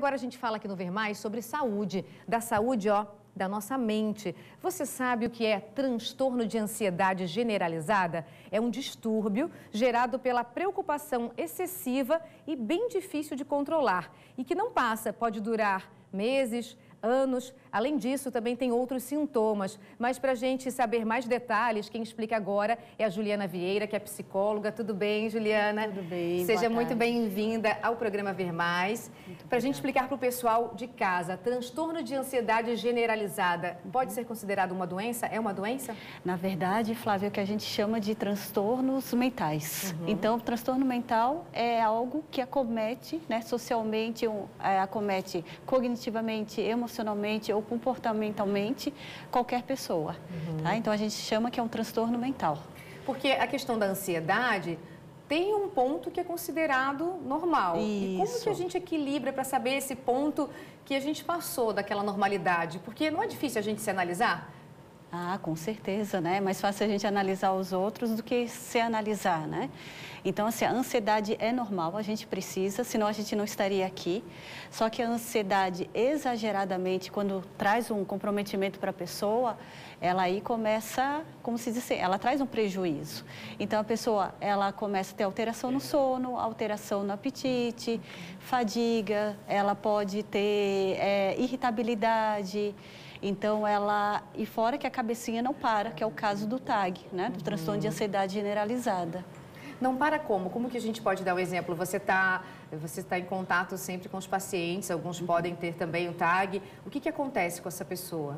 agora a gente fala aqui no Ver Mais sobre saúde, da saúde, da nossa mente. Você sabe o que é transtorno de ansiedade generalizada? É um distúrbio gerado pela preocupação excessiva e bem difícil de controlar e que não passa, pode durar meses, anos. Além disso, também tem outros sintomas. Mas para a gente saber mais detalhes, quem explica agora é a Juliana Vieira, que é psicóloga. Tudo bem, Juliana? Tudo bem, Seja muito bem-vinda ao programa Ver Mais. Para a gente explicar para o pessoal de casa, transtorno de ansiedade generalizada pode ser considerado uma doença? É uma doença? Na verdade, Flávia, é o que a gente chama de transtornos mentais. Então, o transtorno mental é algo que acomete, né, socialmente, acomete cognitivamente, emocionalmente ou comportamentalmente qualquer pessoa. Tá? Então, a gente chama que é um transtorno mental. Porque a questão da ansiedade tem um ponto que é considerado normal. Isso. E como que a gente equilibra para saber esse ponto que a gente passou daquela normalidade? Porque não é difícil a gente se analisar? Ah, com certeza, né? É mais fácil a gente analisar os outros do que se analisar, né? Então, assim, a ansiedade é normal, a gente precisa, senão a gente não estaria aqui. Só que a ansiedade, exageradamente, quando traz um comprometimento para a pessoa, ela aí começa, como se diz, ela traz um prejuízo. Então, a pessoa, ela começa a ter alteração no sono, alteração no apetite, fadiga, ela pode ter irritabilidade. Então, e fora que a cabecinha não para, que é o caso do TAG, né? Do transtorno de ansiedade generalizada. Não para como? Como que a gente pode dar o exemplo? Você tá em contato sempre com os pacientes, alguns podem ter também o TAG. O que acontece com essa pessoa?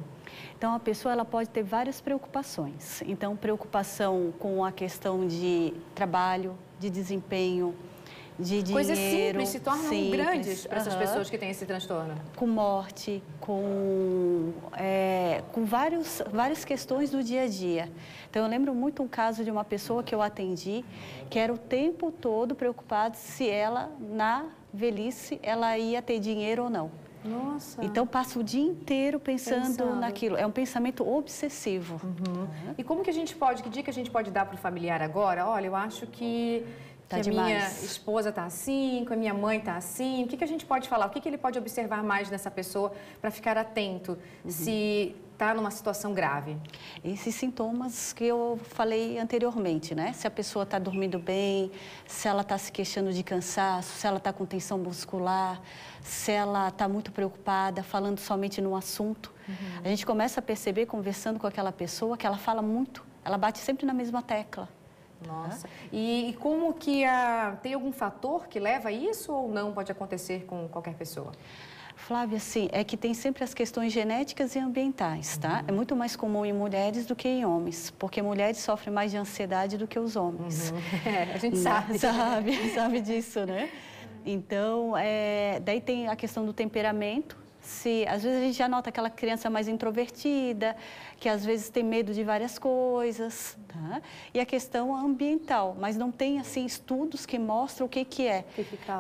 Então, a pessoa ela pode ter várias preocupações. Então, preocupação com a questão de trabalho, de desempenho, de dinheiro. Coisas simples se tornam grandes para essas pessoas que têm esse transtorno. Com morte, com várias questões do dia a dia. Então, eu lembro muito um caso de uma pessoa que eu atendi, que era o tempo todo preocupada se ela, na velhice, ela ia ter dinheiro ou não. Nossa! Então, passa o dia inteiro pensando naquilo. É um pensamento obsessivo. E como que a gente pode, que dica a gente pode dar para o familiar agora? Olha, eu acho que a minha esposa está assim, que a minha mãe está assim. O que a gente pode falar? O que ele pode observar mais nessa pessoa para ficar atento se está numa situação grave? Esses sintomas que eu falei anteriormente, né? Se a pessoa está dormindo bem, se ela está se queixando de cansaço, se ela está com tensão muscular, se ela está muito preocupada, falando somente num assunto. A gente começa a perceber, conversando com aquela pessoa, que ela fala muito, ela bate sempre na mesma tecla. Nossa. E como que tem algum fator que leva a isso ou não pode acontecer com qualquer pessoa? Flávia, sim, é que tem sempre as questões genéticas e ambientais, tá? É muito mais comum em mulheres do que em homens, porque mulheres sofrem mais de ansiedade do que os homens. A gente sabe. Sabe disso, né? Então, daí tem a questão do temperamento. Às vezes a gente já nota aquela criança mais introvertida, que às vezes tem medo de várias coisas, tá? E a questão ambiental, mas não tem, assim, estudos que mostram o que é.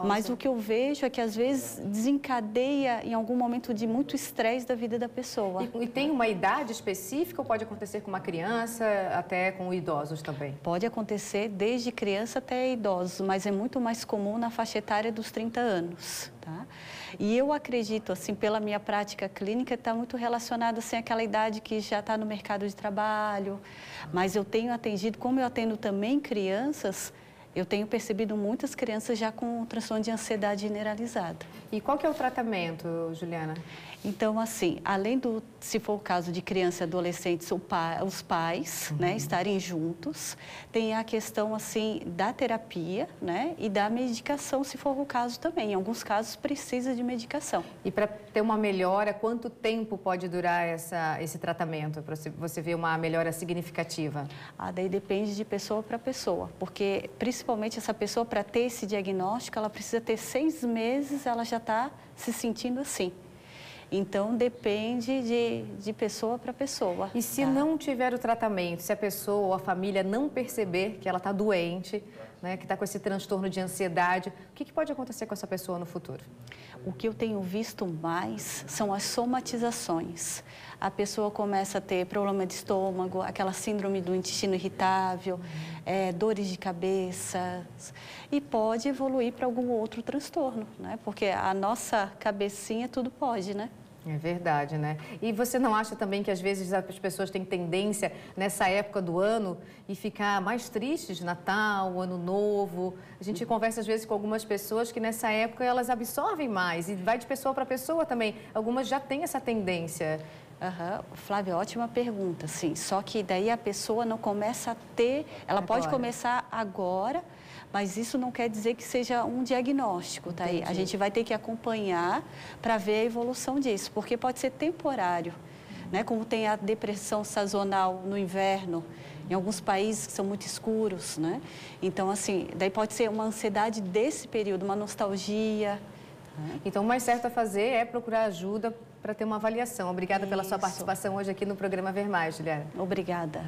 Mas o que eu vejo é que às vezes desencadeia em algum momento de muito estresse da vida da pessoa. E tem uma idade específica ou pode acontecer com uma criança, até com idosos também? Pode acontecer desde criança até idosos, mas é muito mais comum na faixa etária dos 30 anos, tá? E eu acredito, assim, pela minha prática clínica, está muito relacionado, assim, àquela idade que já está no mercado de trabalho. Mas eu tenho atendido, como eu atendo também crianças, eu tenho percebido muitas crianças já com transtorno de ansiedade generalizada. E qual que é o tratamento, Juliana? Então, assim, além se for o caso de crianças e adolescentes, os pais, né, estarem juntos, tem a questão, assim, da terapia, né, e da medicação, se for o caso também. Em alguns casos, precisa de medicação. E para ter uma melhora, quanto tempo pode durar esse tratamento, para você ver uma melhora significativa? Daí depende de pessoa para pessoa, porque, principalmente, essa pessoa, para ter esse diagnóstico, ela precisa ter 6 meses, ela já está se sentindo assim. Então, depende de pessoa para pessoa. E se não tiver o tratamento, se a pessoa ou a família não perceber que ela está doente, né, que está com esse transtorno de ansiedade, o que pode acontecer com essa pessoa no futuro? O que eu tenho visto mais são as somatizações. A pessoa começa a ter problema de estômago, aquela síndrome do intestino irritável, dores de cabeça, e pode evoluir para algum outro transtorno, né? Porque a nossa cabecinha tudo pode, né? É verdade, né? E você não acha também que às vezes as pessoas têm tendência nessa época do ano e ficar mais tristes, Natal, Ano Novo? A gente conversa às vezes com algumas pessoas que nessa época elas absorvem mais e vai de pessoa para pessoa também. Algumas já têm essa tendência. Flávia, ótima pergunta, sim. Só que daí a pessoa não começa a ter, ela pode começar agora, mas isso não quer dizer que seja um diagnóstico, tá aí? A gente vai ter que acompanhar para ver a evolução disso, porque pode ser temporário, né? Como tem a depressão sazonal no inverno, em alguns países que são muito escuros, né? Então, assim, daí pode ser uma ansiedade desse período, uma nostalgia. Então, o mais certo a fazer é procurar ajuda para ter uma avaliação. Obrigada pela sua participação hoje aqui no programa Ver Mais, Juliana. Obrigada.